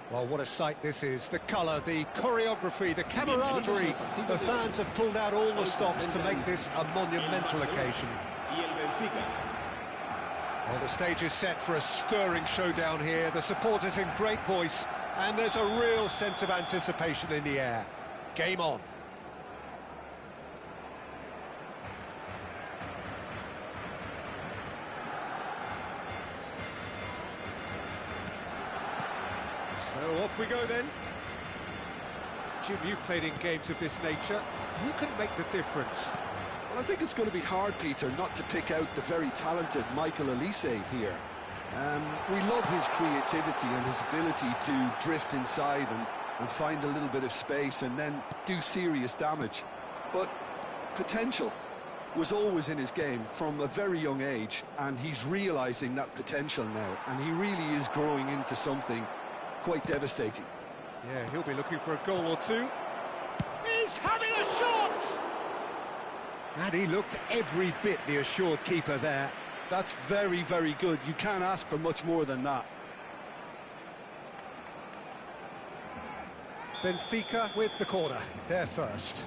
Well, what a sight this is. The colour, the choreography, the camaraderie. The fans have pulled out all the stops to make this a monumental occasion. Well, the stage is set for a stirring showdown here. The supporters in great voice, and there's a real sense of anticipation in the air. Game on. So off we go then. Jim, you've played in games of this nature. Who can make the difference? Well, I think it's going to be hard, Peter, not to pick out the very talented Michael Elise here. We love his creativity and his ability to drift inside and find a little bit of space and then do serious damage. But potential was always in his game from a very young age, and he's realising that potential now, and he really is growing into something quite devastating. Yeah, he'll be looking for a goal or two. He's having a shot! And he looked every bit the assured keeper there. That's very, very good. You can't ask for much more than that. Benfica with the corner, they're first.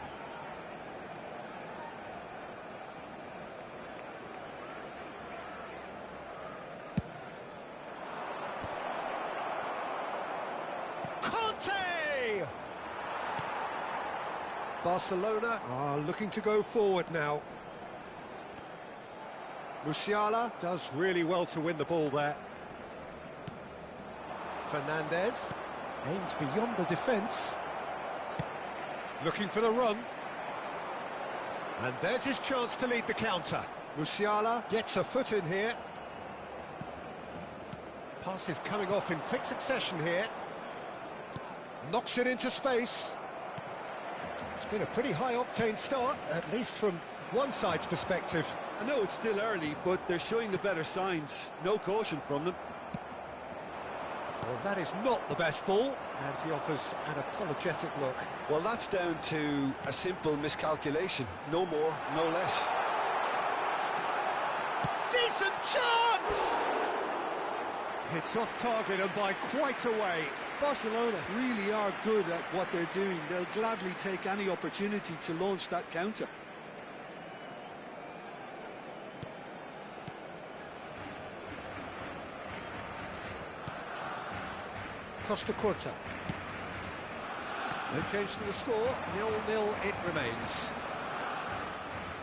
Barcelona are looking to go forward now. Musiala does really well to win the ball there. Fernandez aims beyond the defence. Looking for the run. And there's his chance to lead the counter. Musiala gets a foot in here. Pass is coming off in quick succession here. Knocks it into space. It's been a pretty high-octane start, at least from one side's perspective. I know it's still early, but they're showing the better signs. No caution from them. Well, that is not the best ball, and he offers an apologetic look. Well, that's down to a simple miscalculation. No more, no less. Decent chance! It's off target and by quite a way. Barcelona really are good at what they're doing. They'll gladly take any opportunity to launch that counter. Costa Curta. No change to the score, 0-0 it remains.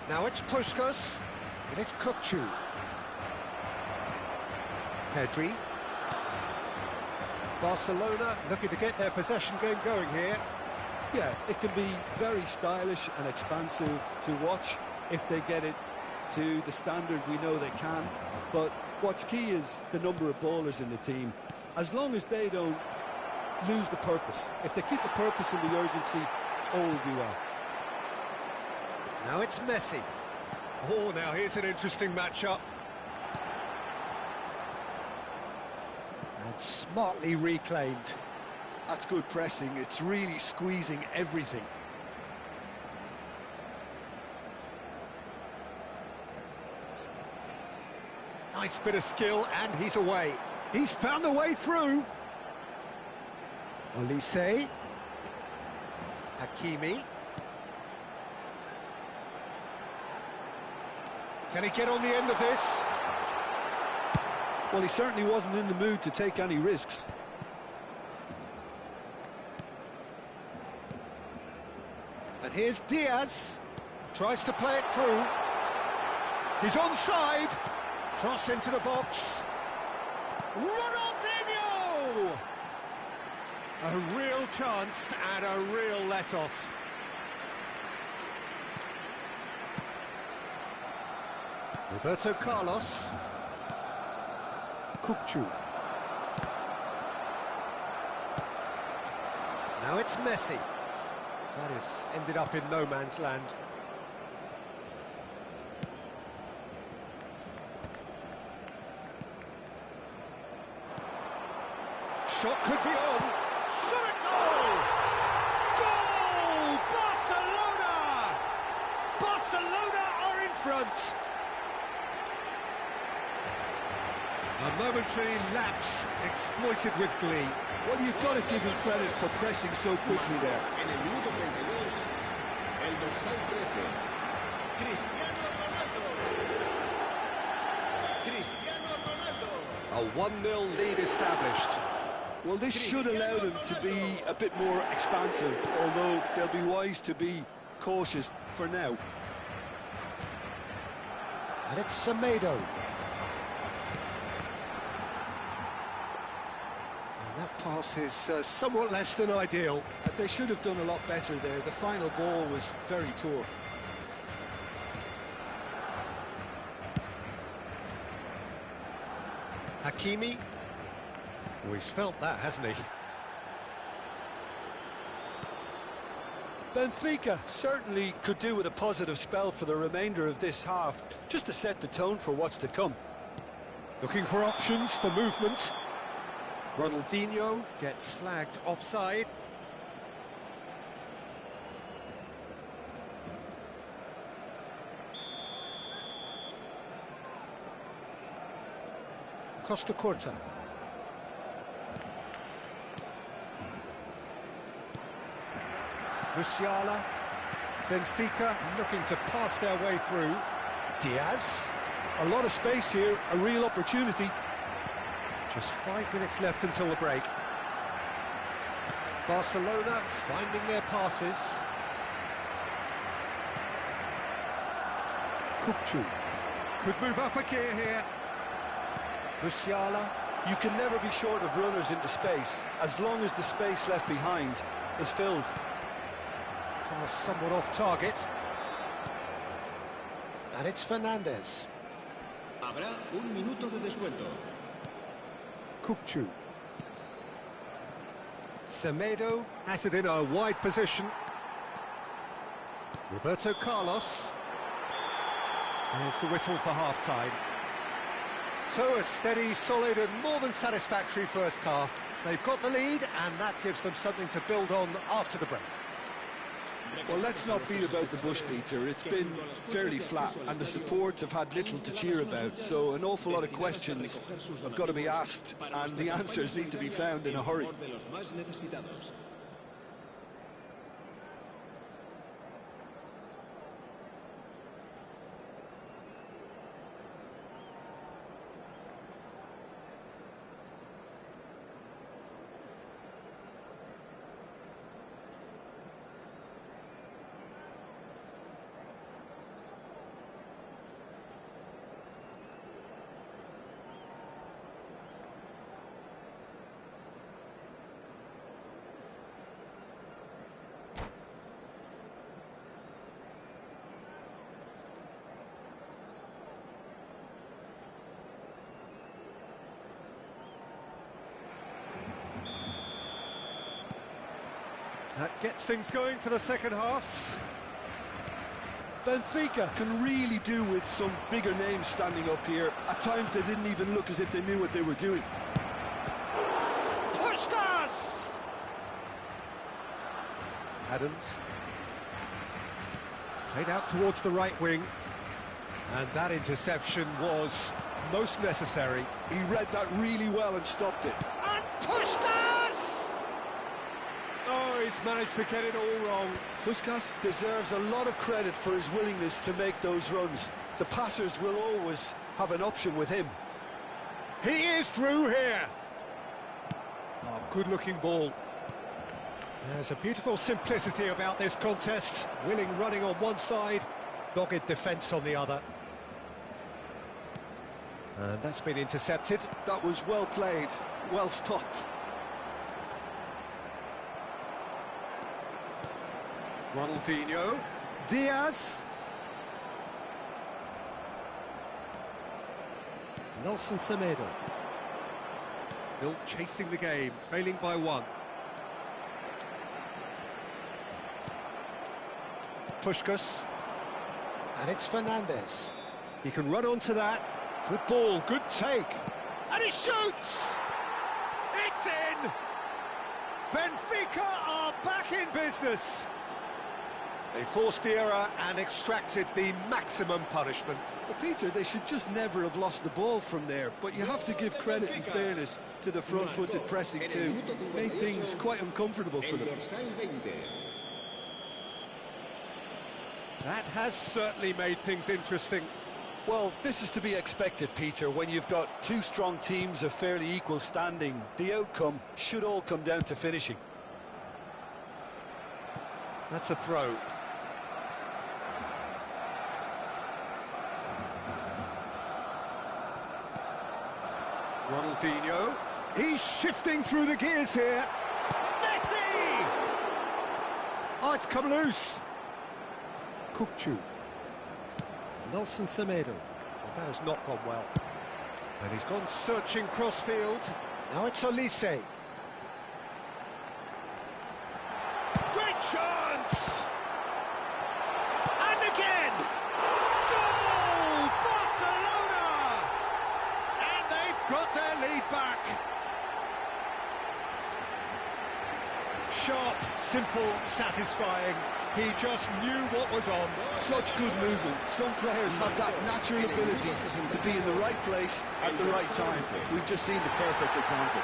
Now it's Puskas, and it's Kukçu. Pedri. Barcelona looking to get their possession game going here. Yeah, it can be very stylish and expansive to watch if they get it to the standard we know they can. But what's key is the number of ballers in the team. As long as they don't lose the purpose, if they keep the purpose and the urgency, all will be well. Now it's Messi. Oh, now here's an interesting matchup. And smartly reclaimed. That's good pressing. It's really squeezing everything. Nice bit of skill, and he's away. He's found a way through. Olise. Hakimi. Can he get on the end of this? Well, he certainly wasn't in the mood to take any risks. And here's Diaz. Tries to play it through. He's onside. Cross into the box. Ronaldinho! A real chance and a real let-off. Roberto Carlos. Kukçu. Now it's Messi. That has ended up in no man's land. Shot could be on. Shot it goal! Goal! Barcelona! Barcelona are in front. A momentary lapse exploited with glee. Well, you've got to give him credit for pressing so quickly there. En el minuto 32, el dorsal 13, Cristiano Ronaldo. A 1-0 lead established. Well, this should allow them to be a bit more expansive, although they'll be wise to be cautious for now. And it's Semedo. And that pass is somewhat less than ideal. They should have done a lot better there. The final ball was very poor. Hakimi. Oh, he's felt that, hasn't he? Benfica certainly could do with a positive spell for the remainder of this half, just to set the tone for what's to come. Looking for options for movement. Ronaldinho gets flagged offside. Costa Curta. Musiala. Benfica looking to pass their way through. Diaz. A lot of space here, a real opportunity. Just 5 minutes left until the break. Barcelona finding their passes. Kukçu. Could move up a gear here. Musiala. You can never be short of runners into space, as long as the space left behind is filled. Pass somewhat off target. And it's Fernandez. Habrá un minuto de descuento. Kukçu. Semedo has it in a wide position. Roberto Carlos. There's the whistle for half-time. So a steady, solid and more than satisfactory first half. They've got the lead and that gives them something to build on after the break. Well, let's not beat about the bush, Peter. It's been fairly flat and the support have had little to cheer about, so an awful lot of questions have got to be asked and the answers need to be found in a hurry. That gets things going for the second half. Benfica can really do with some bigger names standing up here. At times they didn't even look as if they knew what they were doing. Puskas! Adams. Played out towards the right wing. And that interception was most necessary. He read that really well and stopped it. And Puskas! Oh, he's managed to get it all wrong. Puskas deserves a lot of credit for his willingness to make those runs. The passers will always have an option with him. He is through here. Oh, good-looking ball. There's a beautiful simplicity about this contest. Willing running on one side, dogged defence on the other. And that's been intercepted. That was well played, well stopped. Ronaldinho. Diaz. Nelson Semedo. Still chasing the game, trailing by one. Puskas. And it's Fernandez. He can run onto that. Good ball, good take. And he shoots! It's in! Benfica are back in business. They forced the error and extracted the maximum punishment. Well, Peter, they should just never have lost the ball from there, but you have to give credit and fairness to the front-footed pressing too. Made things quite uncomfortable for them. That has certainly made things interesting. Well, this is to be expected, Peter. When you've got two strong teams of fairly equal standing, the outcome should all come down to finishing. That's a throw. Ronaldinho. He's shifting through the gears here. Messi! Oh, it's come loose. Kukcu. Nelson Semedo. Well, that has not gone well. And he's gone searching crossfield. Now it's Olise. Great chance! And again! Goal! Barcelona! And they've got their lead back. Sharp, simple, satisfying. He just knew what was on. Such good movement. Some players have that natural ability to be in the right place at the right time. We've just seen the perfect example.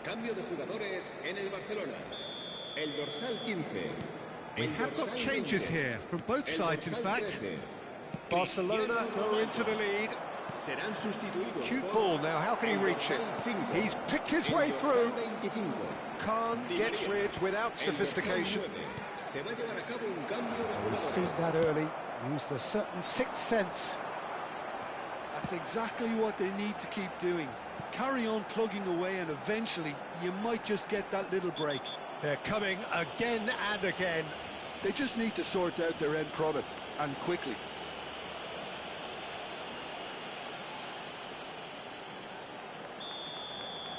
Cambio de jugadores en el Barcelona. El dorsal 15. We have got changes here from both sides, in fact. Barcelona go into the lead. Serán sustituidos. Cute ball now, how can he reach it? He's picked his way through. Khan gets rid without sophistication. Se va a llevar a cabo un cambio de We've seen that early, used a certain sixth sense. That's exactly what they need to keep doing. Carry on plugging away and eventually you might just get that little break. They're coming again and again. They just need to sort out their end product, and quickly.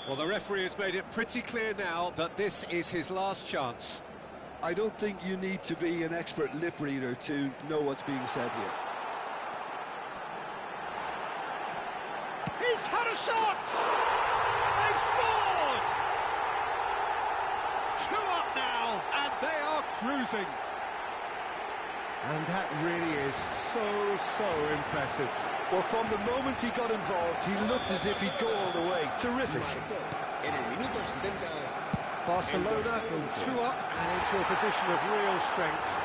Well, the referee has made it pretty clear now that this is his last chance. I don't think you need to be an expert lip reader to know what's being said here. He's had a shot! They've scored! 2 up now, and they are cruising. And that really is so impressive. Well, from the moment he got involved, he looked as if he'd go all the way. Terrific. En el minuto 70. Barcelona go 2 up and into a position of real strength.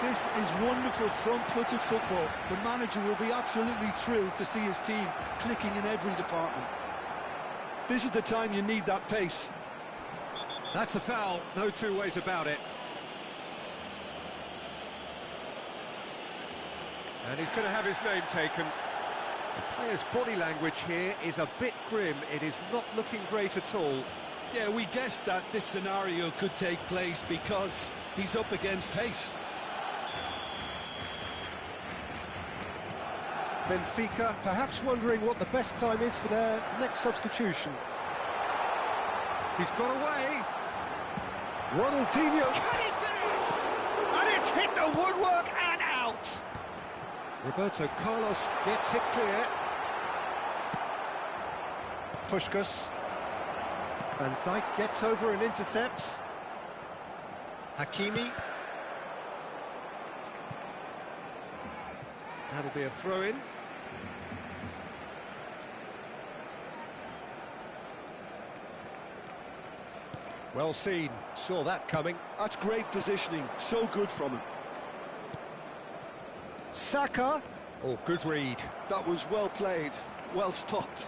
This is wonderful front-footed football. The manager will be absolutely thrilled to see his team clicking in every department. This is the time you need that pace. That's a foul, no two ways about it. And he's going to have his name taken. The player's body language here is a bit grim. It is not looking great at all. Yeah, we guessed that this scenario could take place because he's up against pace. Benfica perhaps wondering what the best time is for their next substitution. He's got away. Ronaldinho. Can he finish? And it's hit the woodwork and out. Roberto Carlos gets it clear. Puskás. Van Dijk gets over and intercepts. Hakimi. That'll be a throw-in. Well seen, saw that coming. That's great positioning, so good from him. Saka. Oh, good read. That was well played, well stopped.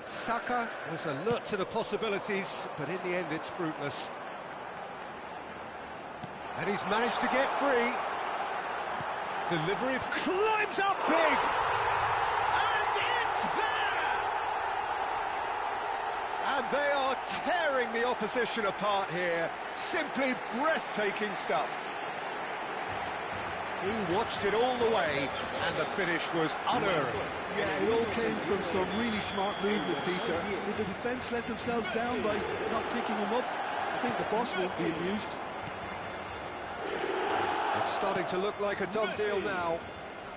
Saka was alert to the possibilities, but in the end it's fruitless. And he's managed to get free. Delivery climbs up big! And it's there! And they are tearing the opposition apart here. Simply breathtaking stuff. He watched it all the way, and the finish was unearned. Yeah, it all came from some really smart movement, Peter. Did the defence let themselves down by not picking him up? I think the boss won't be amused. It's starting to look like a done deal now.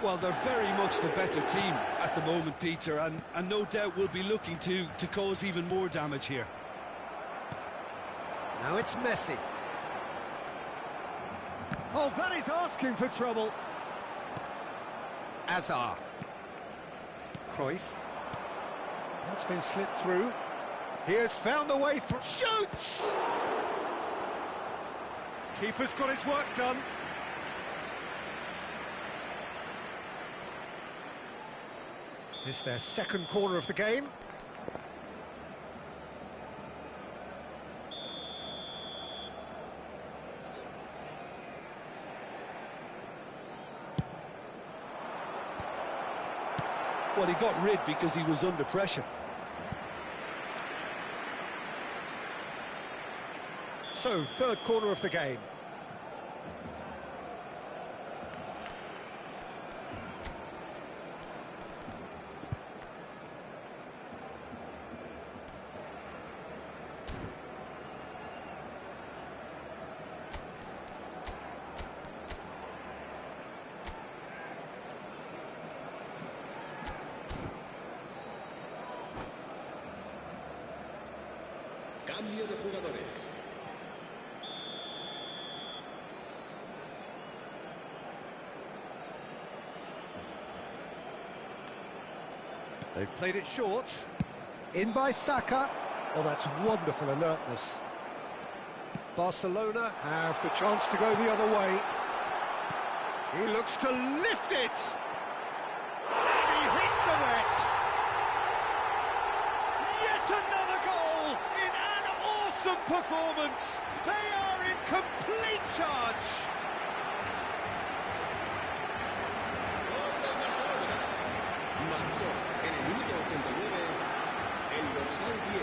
Well, they're very much the better team at the moment, Peter, and no doubt will be looking to cause even more damage here. Now it's Messi. Oh, that is asking for trouble. Azar. Cruyff. That's been slit through. He has found the way through. Shoots! Keeper's got his work done. This is their second corner of the game. Well, he got rid because he was under pressure. So, third corner of the game. Cambio de jugadores. They've played it short. In by Saka. Oh, that's wonderful alertness. Barcelona have the chance to go the other way. He looks to lift it. And he hits the net. Yet another goal in an awesome performance. They are in complete charge. Marcó en el minuto 89 el dorsal 10.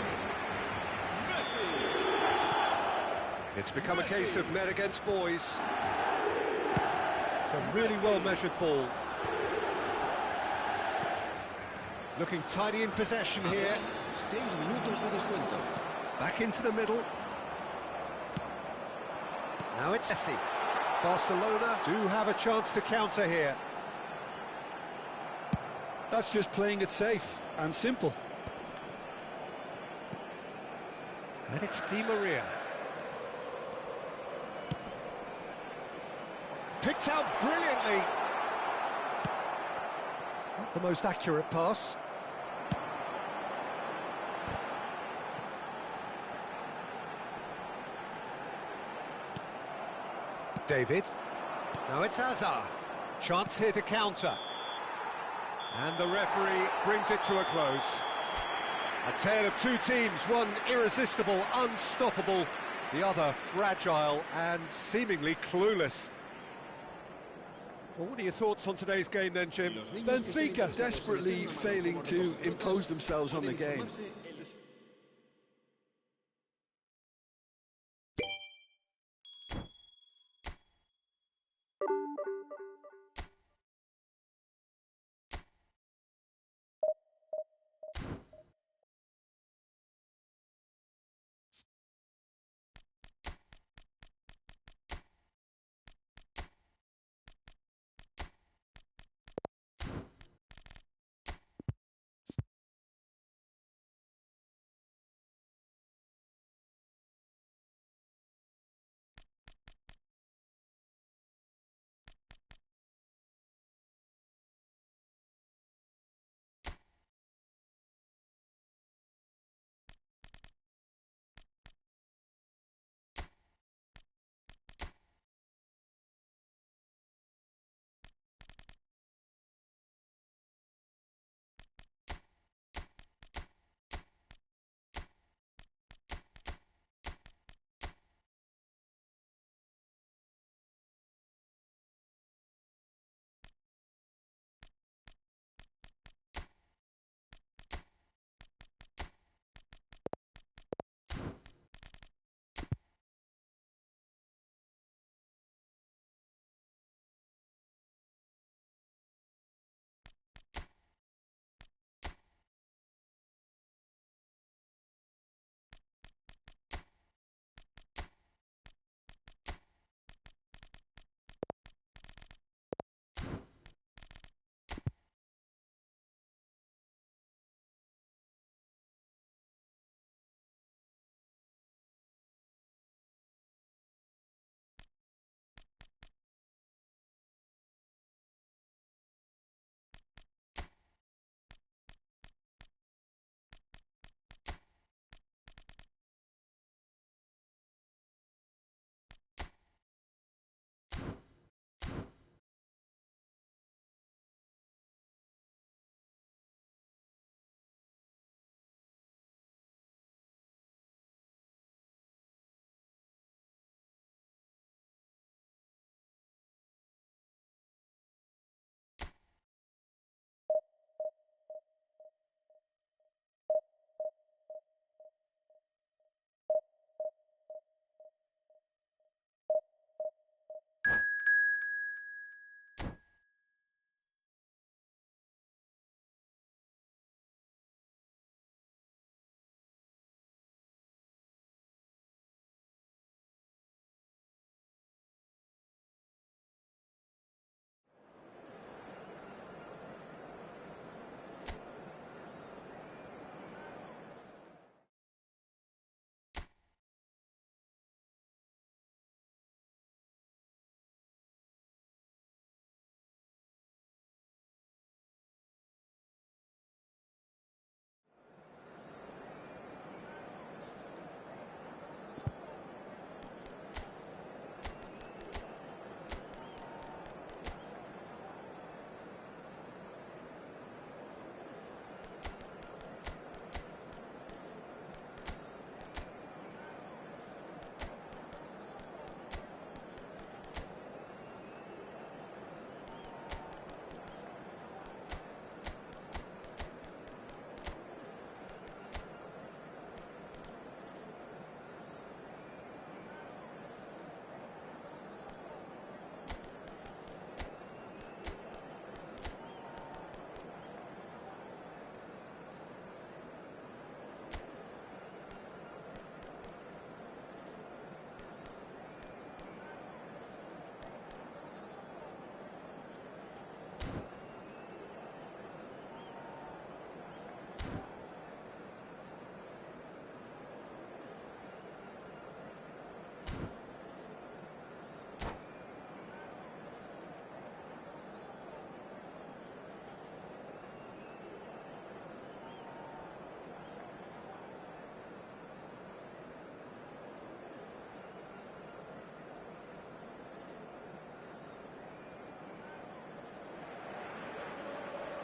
It's become a case of men against boys. It's a really well-measured ball. Looking tidy in possession here. 6 minutos de descuento. Back into the middle. Now it's Messi. Barcelona do have a chance to counter here. That's just playing it safe and simple. And it's Di Maria. Picked out brilliantly. Not the most accurate pass. David. Now it's Hazard. Chance here to counter. And the referee brings it to a close. A tale of two teams, one irresistible, unstoppable, the other fragile and seemingly clueless. Well, what are your thoughts on today's game then, Jim? Benfica desperately failing to impose themselves on the game.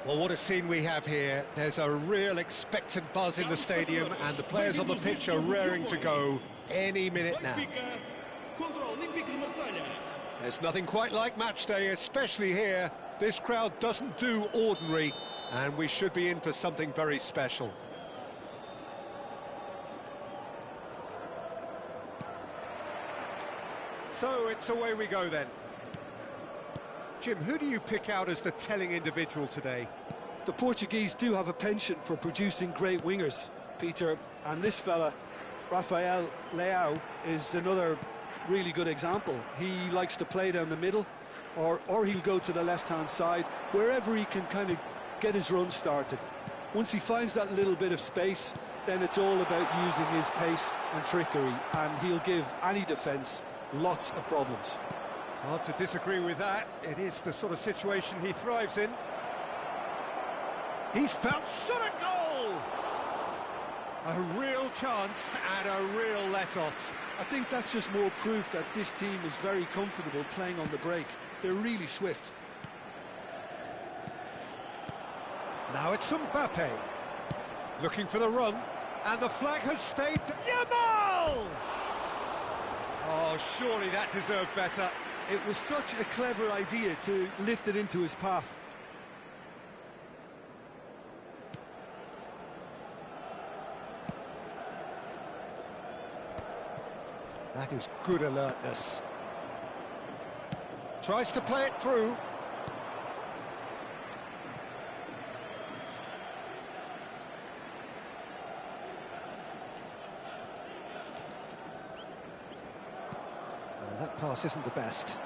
Well, what a scene we have here. There's a real expectant buzz in the stadium, and the players on the pitch are raring to go any minute now. There's nothing quite like match day, especially here. This crowd doesn't do ordinary, and we should be in for something very special. So it's away we go then. Jim, who do you pick out as the telling individual today? The Portuguese do have a penchant for producing great wingers, Peter, and this fella, Rafael Leao, is another really good example. He likes to play down the middle, or he'll go to the left-hand side, wherever he can kind of get his run started. Once he finds that little bit of space, then it's all about using his pace and trickery, and he'll give any defence lots of problems. Hard to disagree with that. It is the sort of situation he thrives in. He's found shot at goal! A real chance and a real let-off. I think that's just more proof that this team is very comfortable playing on the break. They're really swift. Now it's Mbappe. Looking for the run. And the flag has stayed. Yamal! Oh, surely that deserved better. It was such a clever idea to lift it into his path. That is good alertness. Tries to play it through. That pass isn't the best.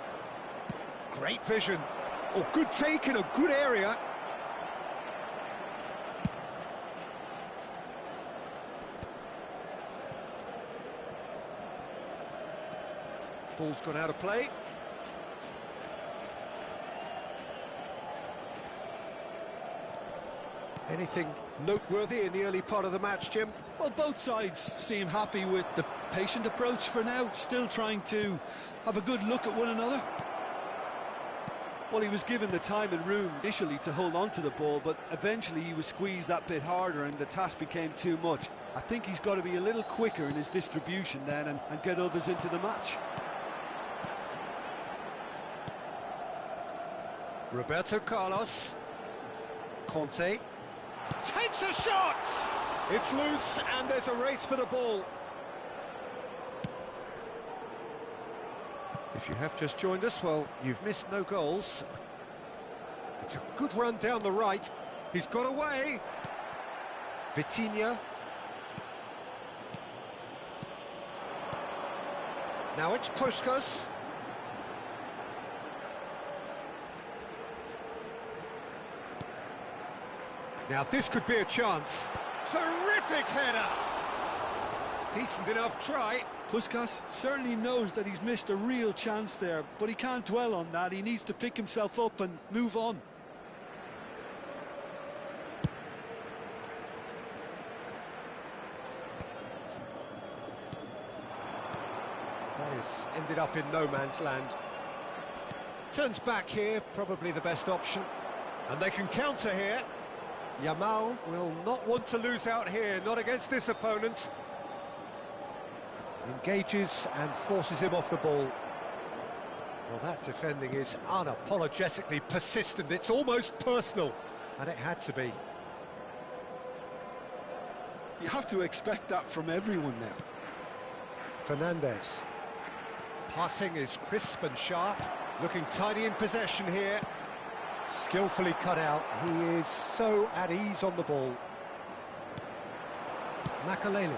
Great vision. Oh, good take in a good area. Ball's gone out of play. Anything noteworthy in the early part of the match, Jim? Well, both sides seem happy with the patient approach for now, still trying to have a good look at one another. Well, he was given the time and room initially to hold on to the ball, but eventually he was squeezed that bit harder and the task became too much. I think he's got to be a little quicker in his distribution then and get others into the match. Roberto Carlos. Conte. Takes a shot! It's loose and there's a race for the ball. If you have just joined us, well, you've missed no goals. It's a good run down the right. He's got away. Vitinha. Now it's Puskas. Now this could be a chance. Terrific header! Decent enough try. Puskas certainly knows that he's missed a real chance there, but he can't dwell on that. He needs to pick himself up and move on. That has ended up in no man's land. Turns back here, probably the best option. And they can counter here. Yamal will not want to lose out here, not against this opponent. Engages and forces him off the ball. Well, that defending is unapologetically persistent. It's almost personal, and it had to be. You have to expect that from everyone now. Fernandes. Passing is crisp and sharp, looking tidy in possession here. Skillfully cut out. He is so at ease on the ball. Makaleli.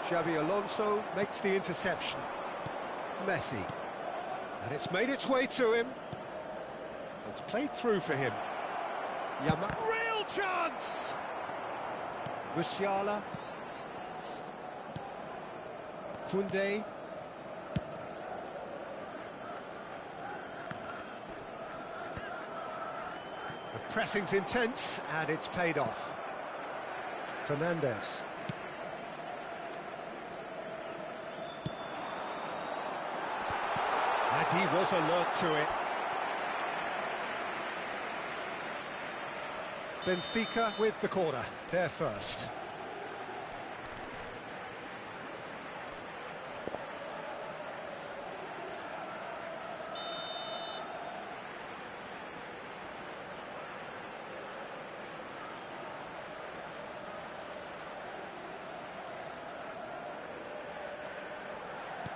Xabi Alonso makes the interception. Messi. And it's made its way to him. It's played through for him. Real chance! Musiala. Koundé. The pressing's intense, and it's paid off. Fernandes. And he was alert to it. Benfica with the corner, they're first.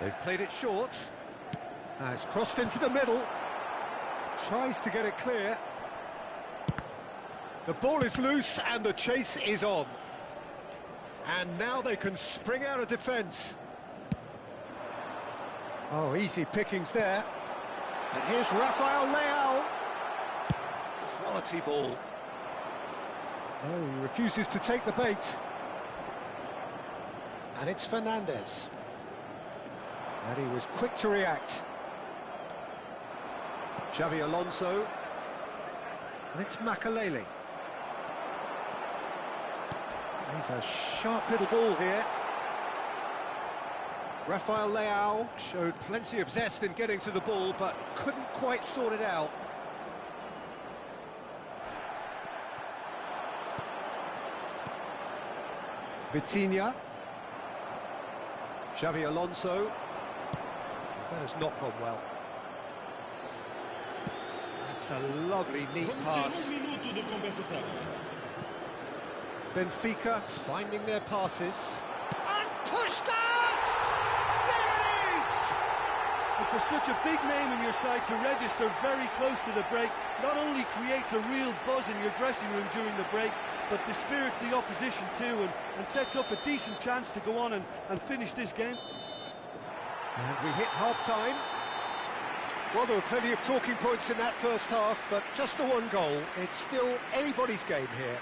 They've played it short. Has crossed into the middle. Tries to get it clear. The ball is loose and the chase is on. And now they can spring out of defence. Oh, easy pickings there. And here's Rafael Leao. Quality ball. Oh, he refuses to take the bait. And it's Fernandes. And he was quick to react. Xavi Alonso. And it's Makalele. He's a sharp little ball here. Rafael Leao showed plenty of zest in getting to the ball, but couldn't quite sort it out. Vitinha. Xavi Alonso. That has not gone well. That's a lovely, neat pass. Benfica finding their passes. And Puskás! There it is! And for such a big name in your side to register very close to the break, not only creates a real buzz in your dressing room during the break, but dispirits the opposition too, and sets up a decent chance to go on and finish this game. And we hit half-time. Well, there were plenty of talking points in that first half, but just the one goal. It's still anybody's game here.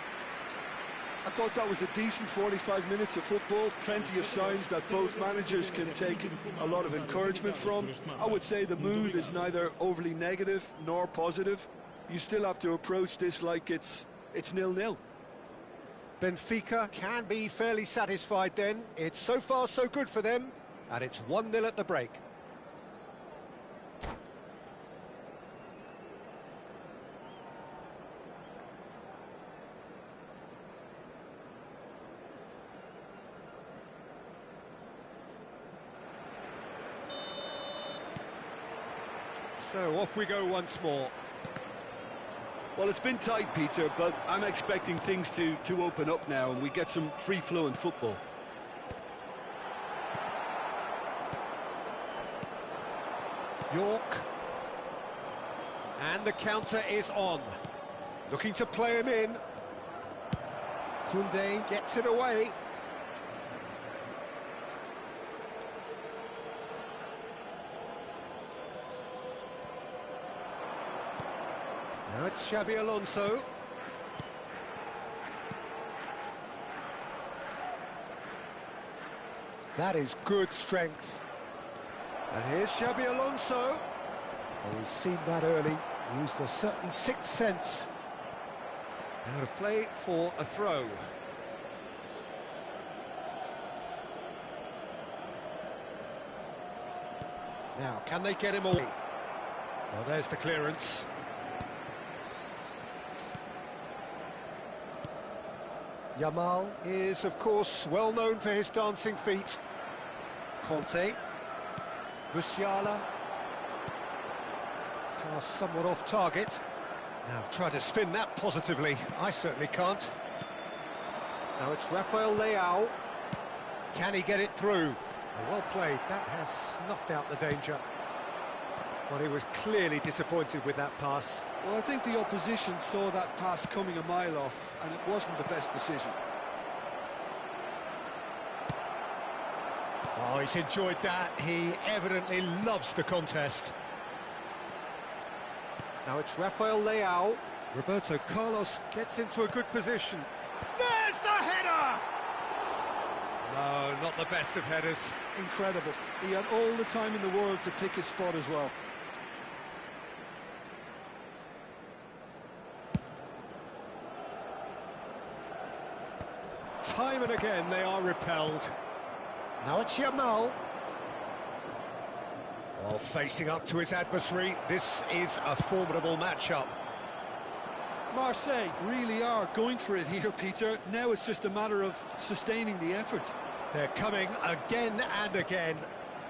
I thought that was a decent 45 minutes of football, plenty of signs that both managers can take a lot of encouragement from. I would say the mood is neither overly negative nor positive. You still have to approach this like it's 0-0. Benfica can be fairly satisfied then. It's so far so good for them, and it's 1-0 at the break. So off we go once more. Well, it's been tight, Peter, but I'm expecting things to open up now and we get some free-flowing football. York. And the counter is on. Looking to play him in. Koundé gets it away. Now it's Xabi Alonso. That is good strength. And here's Xabi Alonso. Oh, he's seen that early. Used a certain sixth sense. Out of play for a throw. Now, can they get him away? Well, there's the clearance. Yamal is, of course, well known for his dancing feet. Conte. Musiala. Pass somewhat off target. Now try to spin that positively. I certainly can't. Now it's Rafael Leao. Can he get it through? Oh, well played. That has snuffed out the danger. Well, he was clearly disappointed with that pass. Well, I think the opposition saw that pass coming a mile off, and it wasn't the best decision. Oh, he's enjoyed that. He evidently loves the contest. Now it's Rafael Leao. Roberto Carlos gets into a good position. There's the header! No, not the best of headers. Incredible. He had all the time in the world to pick his spot as well. Time and again they are repelled. Now it's Yamal. Oh, facing up to his adversary, this is a formidable matchup. Marseille really are going for it here, Peter. Now it's just a matter of sustaining the effort. They're coming again and again.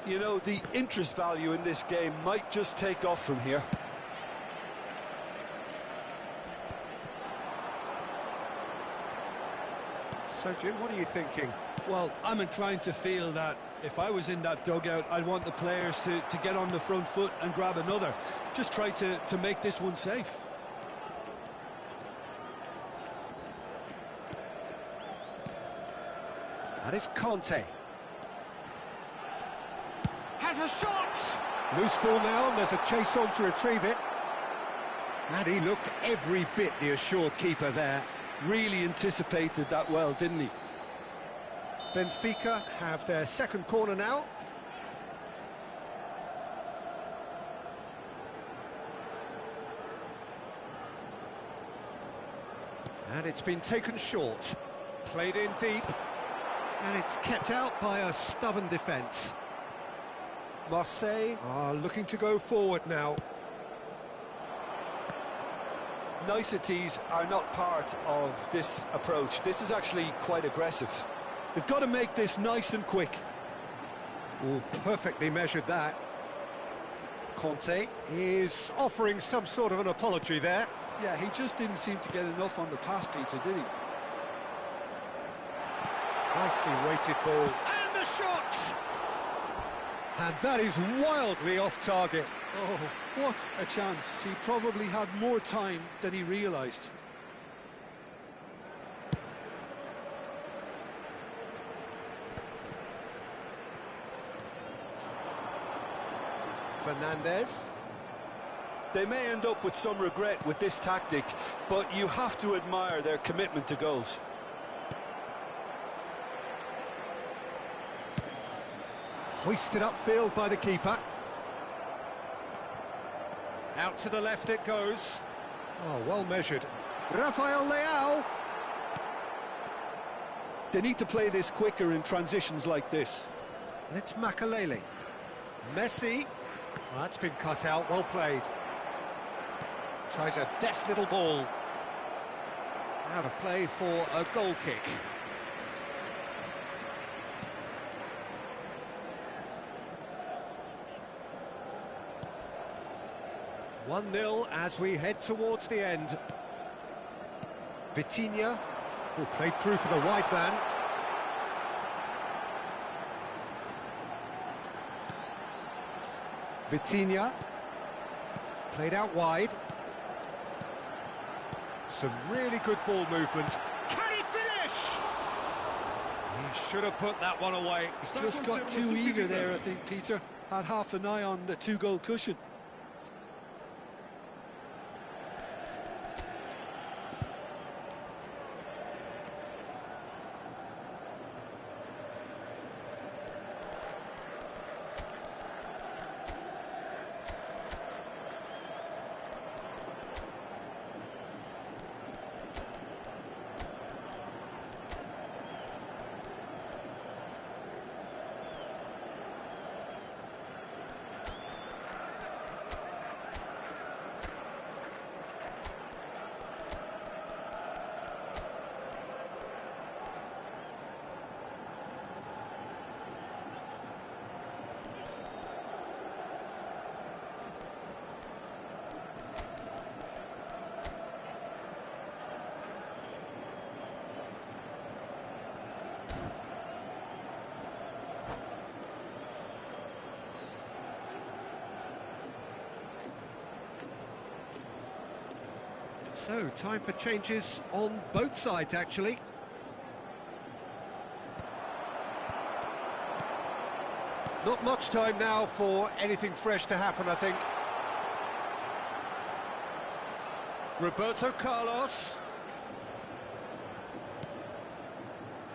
You know, the interest value in this game might just take off from here. So, Jim, what are you thinking? Well, I'm inclined to feel that if I was in that dugout, I'd want the players to get on the front foot and grab another. Just try to make this one safe. And it's Conte. Has a shot! Loose ball now, and there's a chase on to retrieve it. And he looked every bit the assured keeper there. Really anticipated that well, didn't he? Benfica have their second corner now. And it's been taken short. Played in deep. And it's kept out by a stubborn defence. Marseille are looking to go forward now. Niceties are not part of this approach. This is actually quite aggressive. They've got to make this nice and quick. Oh, perfectly measured that. Conte is offering some sort of an apology there. Yeah, he just didn't seem to get enough on the pass, Peter, did he? Nicely weighted ball. And the shot! And that is wildly off target. Oh, what a chance. He probably had more time than he realised. Fernandez. They may end up with some regret with this tactic, but you have to admire their commitment to goals. Hoisted upfield by the keeper. Out to the left it goes. Oh, well measured. Rafael Leao. They need to play this quicker in transitions like this. And it's Makalele. Messi. Well, that's been cut out, well played. Tries a deft little ball. Out of play for a goal kick. One-nil as we head towards the end. Vitinha, who played through for the wide man. Vitinha, played out wide. Some really good ball movement. Can he finish? He should have put that one away. Just got too eager there, I think, Peter. Had half an eye on the two-goal cushion. So, time for changes on both sides, actually. Not much time now for anything fresh to happen, I think. Roberto Carlos.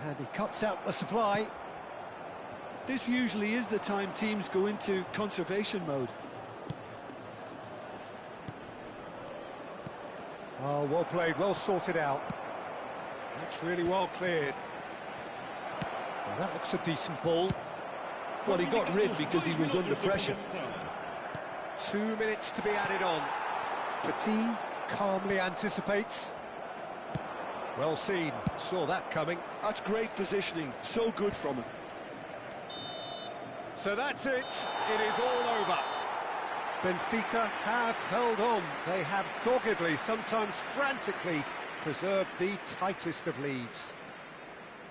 And he cuts out the supply. This usually is the time teams go into conservation mode. Oh, well played, well sorted out. That's really well cleared. Well, that looks a decent ball. Well, he got rid because he was under pressure. 2 minutes to be added on. Petit calmly anticipates. Well seen, saw that coming. That's great positioning, so good from him. So that's it is all over. Benfica have held on. They have doggedly, sometimes frantically, preserved the tightest of leads.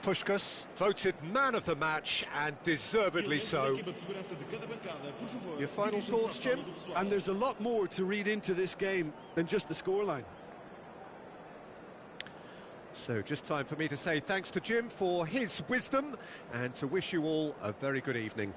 Puskás voted man of the match, and deservedly so. Your final thoughts, Jim? And there's a lot more to read into this game than just the scoreline. So just time for me to say thanks to Jim for his wisdom, and to wish you all a very good evening.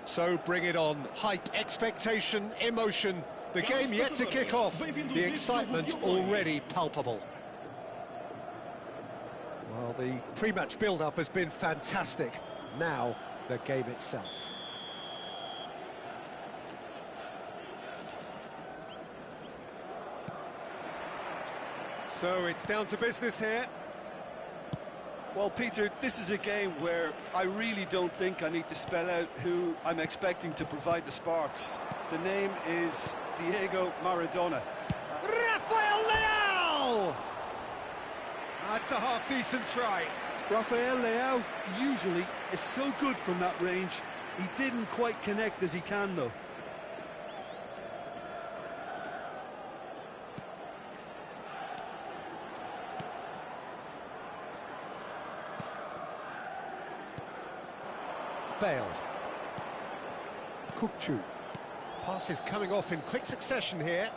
So bring it on. Hype, expectation, emotion. The game yet to kick off. The excitement already palpable. Well, the pre-match build-up has been fantastic. Now, the game itself. So it's down to business here. Well, Peter, this is a game where I really don't think I need to spell out who I'm expecting to provide the sparks. The name is Diego Maradona. Rafael Leão! That's a half-decent try. Rafael Leão usually is so good from that range. He didn't quite connect as he can, though. Bale. Kukçu. Passes coming off in quick succession here.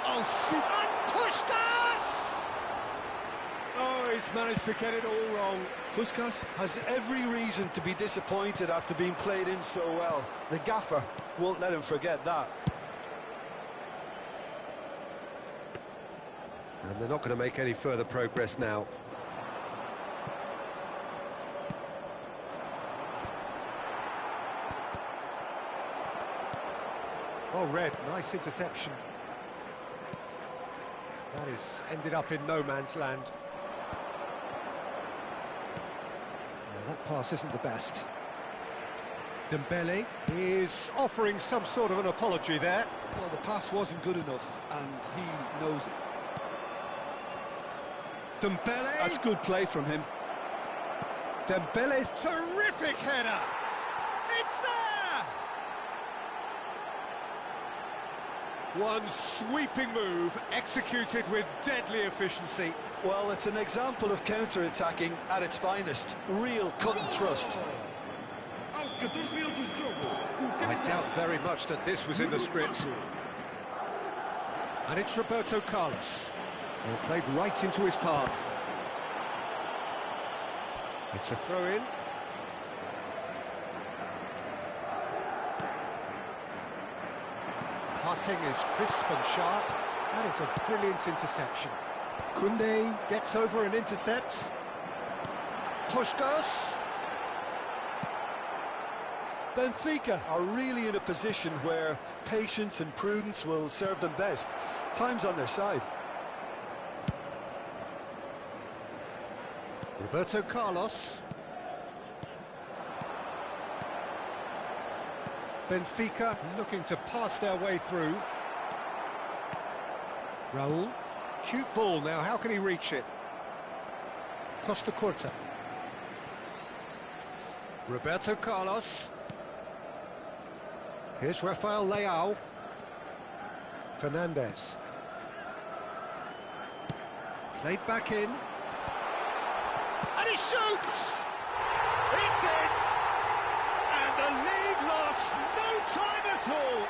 Oh, shoot! And Puskás! Oh, he's managed to get it all wrong. Puskás has every reason to be disappointed after being played in so well. The gaffer won't let him forget that. And they're not going to make any further progress now. Oh, Red, nice interception. That is ended up in no man's land. Well, that pass isn't the best. Dembele is offering some sort of an apology there. Well, the pass wasn't good enough, and he knows it. Dembele! That's good play from him. Dembele's terrific header! It's there! One sweeping move, executed with deadly efficiency. Well, it's an example of counter-attacking at its finest. Real cut and thrust. I doubt very much that this was in the script. And it's Roberto Carlos. Well, played right into his path. It's a throw-in. Passing is crisp and sharp. That is a brilliant interception. Koundé gets over and intercepts. Puskás. Benfica are really in a position where patience and prudence will serve them best. Time's on their side. Roberto Carlos. Benfica looking to pass their way through. Raúl. Cute ball now, how can he reach it? Costa Curta. Roberto Carlos. Here's Rafael Leao. Fernandes. Played back in. And he shoots! It's in! And the lead lost no time at all!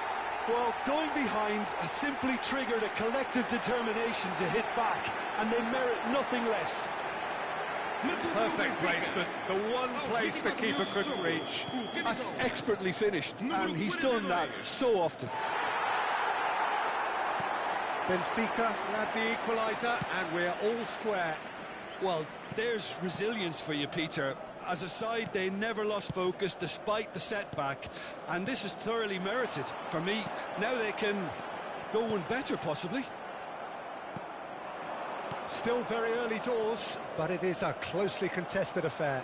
Well, going behind has simply triggered a collective determination to hit back, and they merit nothing less. Perfect placement, the one place the keeper couldn't reach. That's expertly finished, and he's done that so often. Benfica grab the equaliser, and we're all square. Well, there's resilience for you, Peter. As a side, they never lost focus despite the setback, and this is thoroughly merited. For me, now they can go one better, possibly. Still very early doors, but it is a closely contested affair.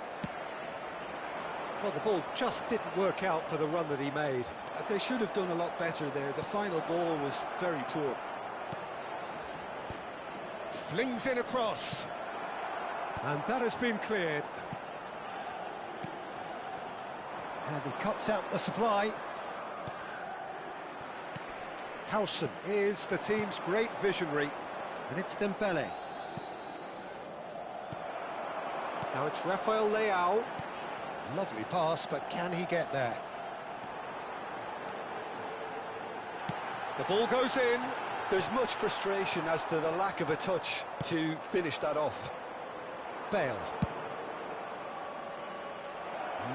Well, the ball just didn't work out for the run that he made. They should have done a lot better there. The final ball was very poor. Flings in a cross. And that has been cleared. And he cuts out the supply. Howson is the team's great visionary. And it's Dembele. Now it's Rafael Leao. Lovely pass, but can he get there? The ball goes in. There's much frustration as to the lack of a touch to finish that off. Bale.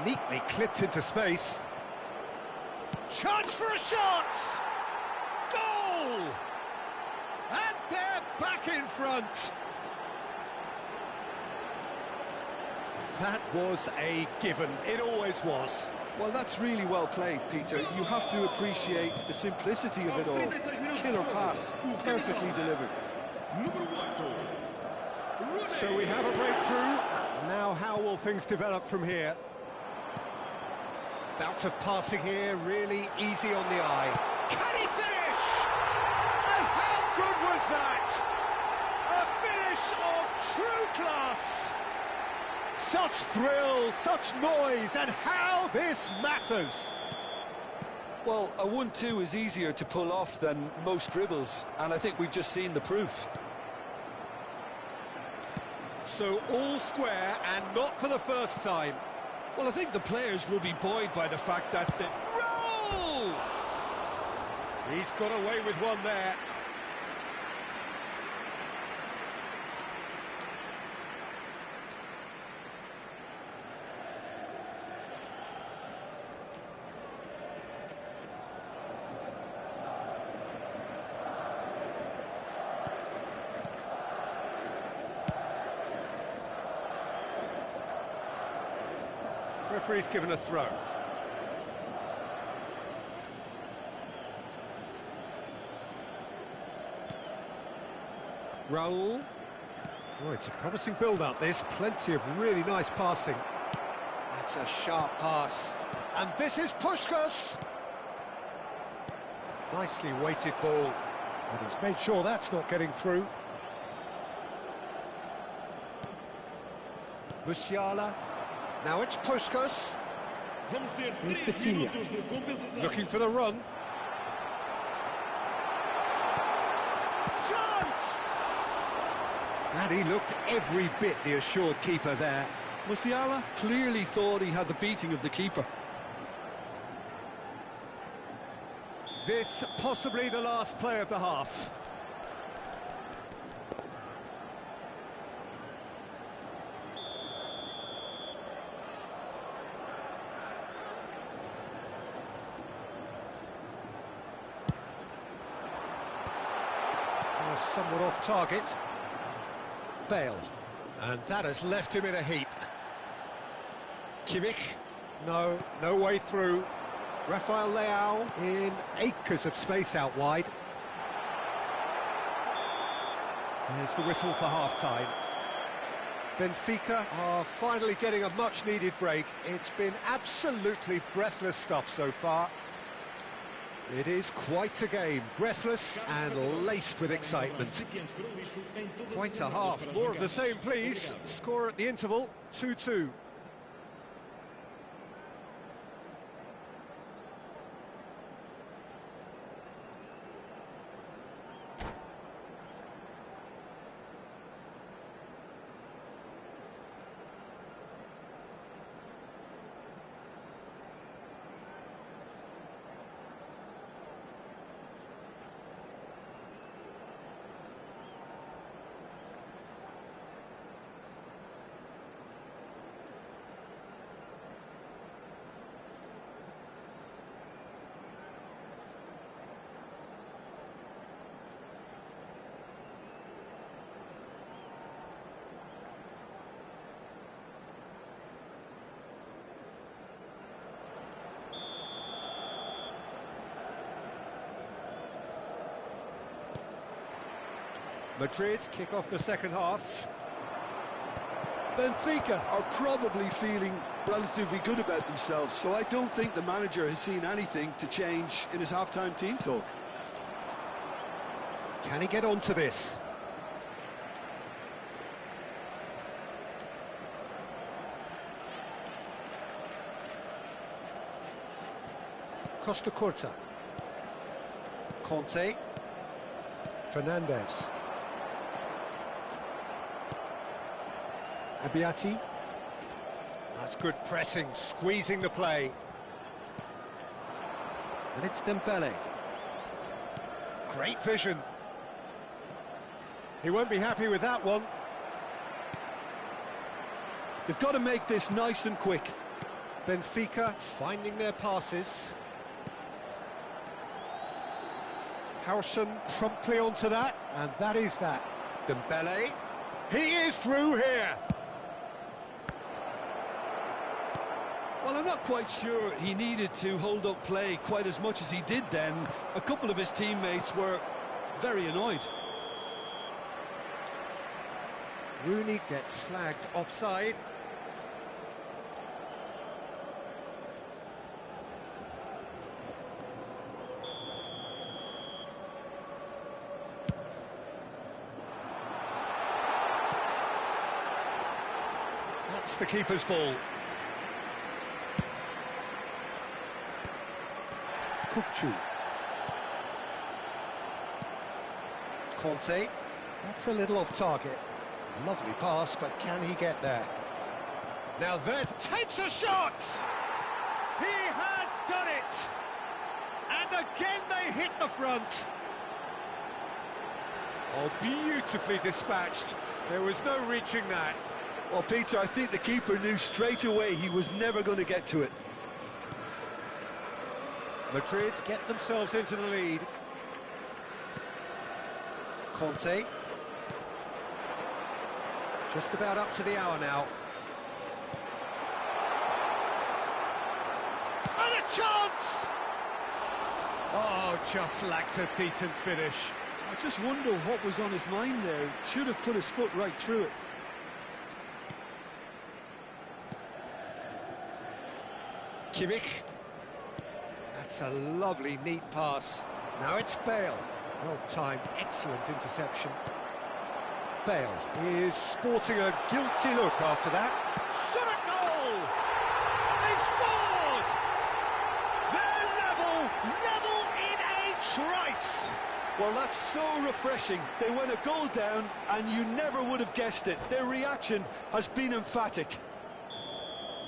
Neatly clipped into space. Chance for a shot! Goal! And they're back in front. That was a given. It always was. Well, that's really well played, Peter. You have to appreciate the simplicity of it all. Killer pass, perfectly delivered. So we have a breakthrough. Now how will things develop from here? Bout of passing here, really easy on the eye. Can he finish? And how good was that? A finish of true class. Such thrill, such noise, and how this matters. Well, a 1-2 is easier to pull off than most dribbles, and I think we've just seen the proof. So all square, and not for the first time. Well, I think the players will be buoyed by the fact that the... Roll! He's got away with one there. Referee's given a throw. Raul. Oh, it's a promising build-up, this. Plenty of really nice passing. That's a sharp pass. And this is Puskás. Nicely weighted ball. And he's made sure that's not getting through. Musiala. Now it's Puskás. Here's Petinia. Looking for the run. Chance! And he looked every bit the assured keeper there. Musiala clearly thought he had the beating of the keeper. This possibly the last play of the half. Somewhat off target. Bale. And that has left him in a heap. Kimmich. No way through. Rafael Leao in acres of space out wide. There's the whistle for half-time. Benfica are finally getting a much-needed break. It's been absolutely breathless stuff so far. It is quite a game, breathless and laced with excitement. Quite a half, more of the same please. Score at the interval, 2-2. Madrid kick off the second half. Benfica are probably feeling relatively good about themselves, so I don't think the manager has seen anything to change in his half-time team talk. Can he get onto this? Costa Curta. Conte. Fernandes. Abiati. That's good pressing, squeezing the play. And it's Dembele. Great vision. He won't be happy with that one. They've got to make this nice and quick. Benfica finding their passes. Howson promptly onto that, and that is that. Dembele. He is through here. Well, I'm not quite sure he needed to hold up play quite as much as he did then. A couple of his teammates were very annoyed. Rooney gets flagged offside. That's the keeper's ball. Kukçu. Conte. That's a little off target. Lovely pass, but can he get there? Now there's... takes a shot! He has done it! And again they hit the front. Oh, beautifully dispatched. There was no reaching that. Well, Peter, I think the keeper knew straight away he was never going to get to it. Madrid get themselves into the lead. Conte. Just about up to the hour now. And a chance! Oh, just lacked a decent finish. I just wonder what was on his mind there. Should have put his foot right through it. Kimmich. That's a lovely, neat pass. Now it's Bale. Well-timed, excellent interception. Bale is sporting a guilty look after that. Shot a goal! They've scored! They're level in a trice! Well, that's so refreshing. They went a goal down, and you never would have guessed it. Their reaction has been emphatic.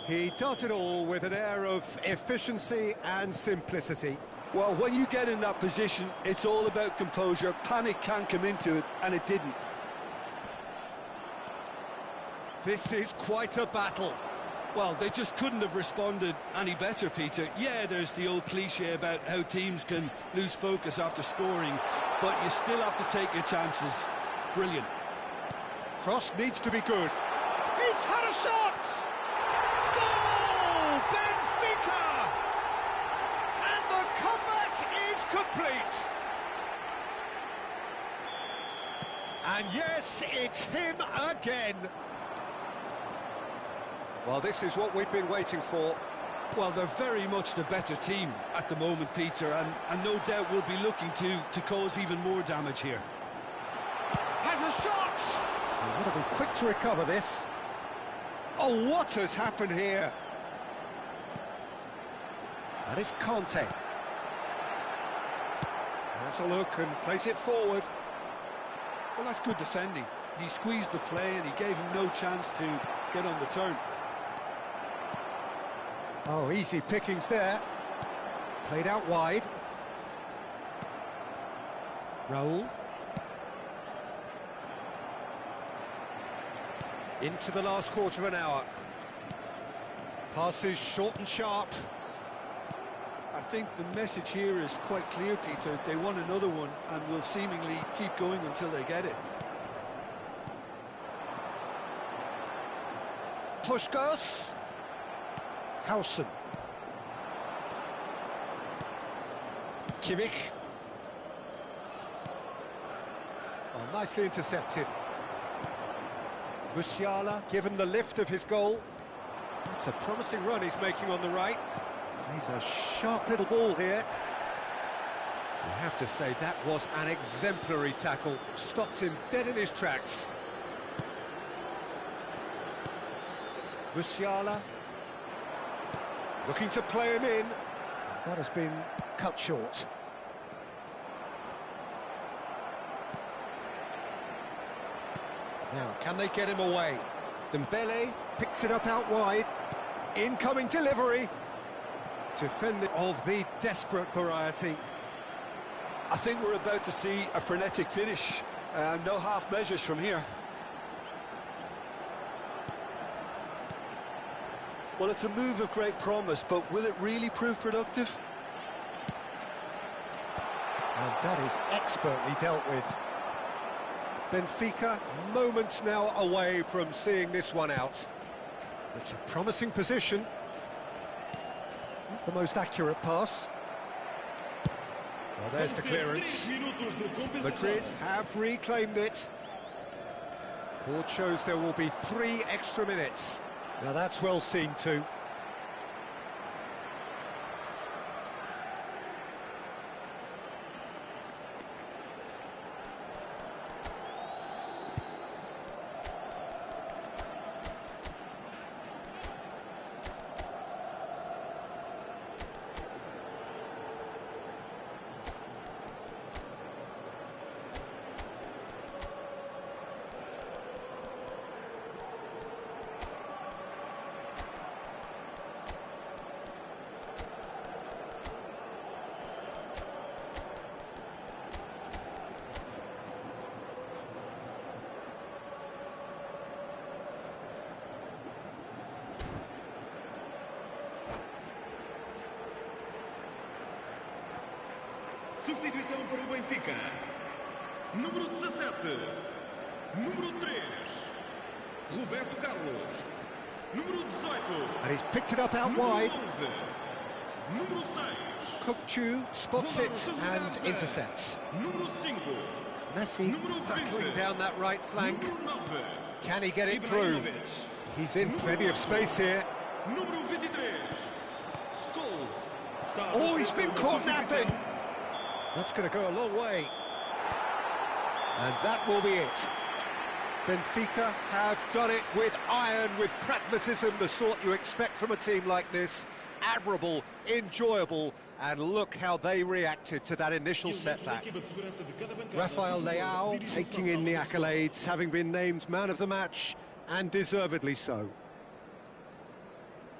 He does it all with an air of efficiency and simplicity. Well, when you get in that position, it's all about composure. Panic can't come into it, and it didn't. This is quite a battle. Well, they just couldn't have responded any better, Peter. Yeah, there's the old cliche about how teams can lose focus after scoring, but you still have to take your chances. Brilliant. Cross needs to be good. He's had a shot! Goal! Benfica! And the comeback is complete. And yes, it's him again. Well, this is what we've been waiting for. Well, they're very much the better team at the moment, Peter, and no doubt will be looking to cause even more damage here. Has a shot! They've got to be quick to recover this. Oh, what has happened here? That is Conte. Has a look and plays it forward. Well, that's good defending. He squeezed the play and he gave him no chance to get on the turn. Oh, easy pickings there. Played out wide. Raul. Into the last quarter of an hour. Passes short and sharp. I think the message here is quite clear, Peter. They want another one and will seemingly keep going until they get it. Puskos. Howson. Kimmich. Oh, nicely intercepted. Musiala given the lift of his goal. That's a promising run he's making on the right. He's a sharp little ball here. You have to say that was an exemplary tackle. Stopped him dead in his tracks. Musiala. Looking to play him in. That has been cut short. Now, can they get him away? Dembele picks it up out wide. Incoming delivery. Defender of the desperate variety. I think we're about to see a frenetic finish. No half measures from here. Well, it's a move of great promise, but will it really prove productive? And that is expertly dealt with. Benfica, moments now away from seeing this one out. It's a promising position. Not the most accurate pass. Well, there's the clearance. Madrid have reclaimed it. Report shows there will be 3 extra minutes. Now that's well seen too. Substituição para o Benfica. Número 17. Número 3. Roberto Carlos. Número 18. And he's picked it up out wide. 11. Número 6. Kukçu spots it and intercepts. Número 5. Messi battling down that right flank. Can he get it through? He's in plenty of space here. Oh, he's been caught napping. That's going to go a long way. And that will be it. Benfica have done it with iron, with pragmatism, the sort you expect from a team like this. Admirable, enjoyable, and look how they reacted to that initial setback. Rafael Leao taking in the accolades, having been named man of the match, and deservedly so.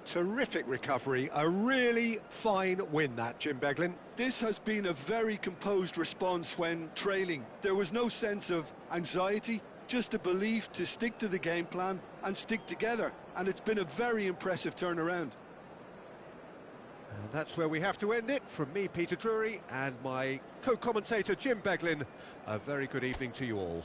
Terrific recovery, a really fine win that, Jim Beglin. This has been a very composed response when trailing. There was no sense of anxiety, just a belief to stick to the game plan and stick together, and it's been a very impressive turnaround. And that's where we have to end it. From me, Peter Drury, and my co-commentator, Jim Beglin, a very good evening to you all.